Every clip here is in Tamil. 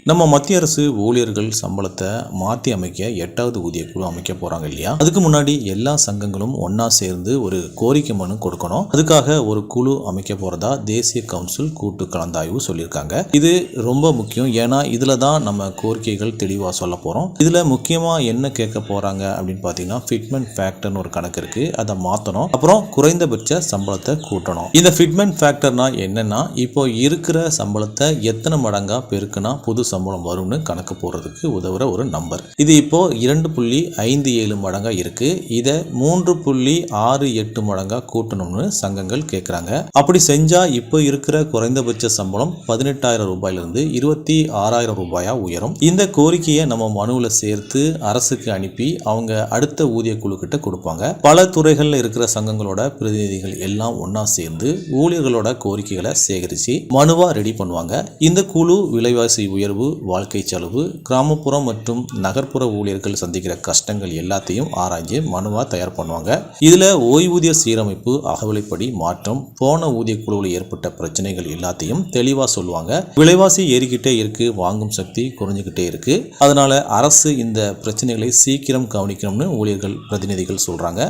நம்ம மத்திய அரசு ஊழியர்கள் சம்பளத்தை மாற்றி அமைக்க 8வது ஊதிய குழு அமைக்க போறாங்க இல்லையா? அதுக்கு முன்னாடி எல்லா சங்கங்களும் ஒன்னா சேர்ந்து ஒரு கோரிக்கை மனு கொடுக்கணும். அதுக்காக ஒரு குழு அமைக்க போறதா தேசிய கவுன்சில் கூட்டு கலந்தாய்வு சொல்லியிருக்காங்க. இது ரொம்ப முக்கியம். ஏன்னா இதுல தான் நம்ம கோரிக்கைகள் தெளிவா சொல்ல போறோம். இதுல முக்கியமா என்ன கேட்க போறாங்க அப்படின்னு பாத்தீங்கன்னா ஃபிட்மென்ட் ஃபேக்டர்னு ஒரு கணக்கு இருக்கு, அதை மாற்றணும். அப்புறம் குறைந்தபட்ச சம்பளத்தை கூட்டணும். இந்த ஃபிட்மென்ட் ஃபேக்டர்னா என்னன்னா, இப்போ இருக்கிற சம்பளத்தை எத்தனை மடங்கா பெருக்குனா புது சம்பளம் வரும்னு கணக்கு போடுறதுக்கு உதவுற ஒரு நம்பர். இது இப்போ 2.57 மடங்கா இருக்கு. இதை 3.68 மடங்கா கூட்டணும்னு சங்கங்கள் கேட்குறாங்க. அப்படி செஞ்சா இப்போ இருக்கிற குறைந்தபட்ச சம்பளம் 18,000 ரூபாயிலிருந்து 26,000 ரூபாயா உயரும். இந்த கோரிக்கையை நம்ம மனுவில் சேர்த்து அரசுக்கு அனுப்பி அவங்க அடுத்த ஊதிய குழு கிட்ட கொடுப்பாங்க. பல துறைகளில் இருக்கிற சங்கங்களோட பிரதிநிதிகள் எல்லாம் ஒன்னா சேர்ந்து ஊழியர்களோட கோரிக்கைகளை சேகரித்து மனுவா ரெடி பண்ணுவாங்க. இந்த குழு விலைவாசி உயர்வு, வாழ்க்கை செலவு, கிராமப்புறம் மற்றும் நகர்ப்புற ஊழியர்கள் சந்திக்கிற கஷ்டங்கள் எல்லாத்தையும் ஆராய்ஞ்சு மனுவா தயார் பண்ணுவாங்க. இதுல ஓய்வூதிய சீரமைப்பு, அகவிலைப்படி மாற்றம், போன ஊதிய குழுவில் ஏற்பட்ட பிரச்சனைகள் எல்லாத்தையும் தெளிவா சொல்லுவாங்க. விலைவாசி ஏறிக்கிட்டே இருக்கு, வாங்கும் சக்தி குறைஞ்சுக்கிட்டே இருக்கு. அதனால அரசு இந்த பிரச்சனைகளை சீக்கிரம் கவனிக்கணும்னு ஊழியர்கள் பிரதிநிதிகள் சொல்றாங்க.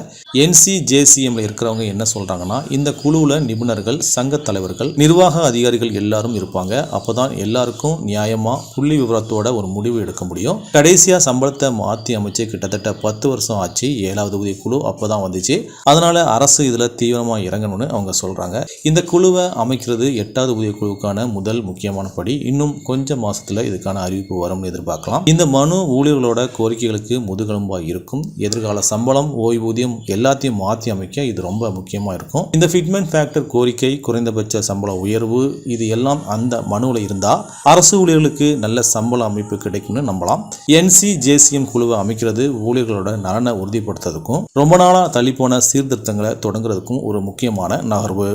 NCJCMல இருக்கிறவங்க என்ன சொல்றாங்கன்னா, இந்த குழுவில் நிபுணர்கள், சங்க தலைவர்கள், நிர்வாக அதிகாரிகள் எல்லாரும் இருப்பாங்க. அப்பதான் எல்லாருக்கும் நியாயமா புள்ளி விவரத்தோட ஒரு முடிவு எடுக்க முடியும். கடைசியா சம்பளத்தை மாற்றி அமைச்சு கிட்டத்தட்ட 10 வருஷம் ஆச்சு. 7வது ஊதிய குழு அப்பதான் வந்துச்சு. அதனால அரசு இதுல தீவிரமா இறங்கணும்னு அவங்க சொல்றாங்க. இந்த குழுவை அமைக்கிறது 8வது ஊதிய குழுவுக்கான முதல் முக்கியமான படி. இன்னும் கொஞ்சம் மாசத்துல இதுக்கான அறிவிப்பு வரும்னு எதிர்பார்க்கலாம். இந்த மனு ஊழியர்களோட கோரிக்கைகளுக்கு முதுகெலும்பா இருக்கும். எதிர்கால சம்பளம், ஓய்வூதியம் எல்லாத்தையும் மாற்றி அமைக்க இது ரொம்ப முக்கியமா இருக்கும். இந்த ஃபிட்மென்ட் ஃபேக்டர் கோரிக்கை, குறைந்தபட்ச சம்பள உயர்வு, இது எல்லாம் அந்த மனுவில் இருந்தா அரசு ஊழியர்களுக்கு நல்ல சம்பள அமைப்பு கிடைக்கும்னு நம்பலாம். NCJCM குழுவை அமைக்கிறது ஊழியர்களோட நலனை உறுதிப்படுத்துறதுக்கும் ரொம்ப நாளா தள்ளிப்போன சீர்திருத்தங்களை தொடங்குறதுக்கும் ஒரு முக்கியமான நகர்வு.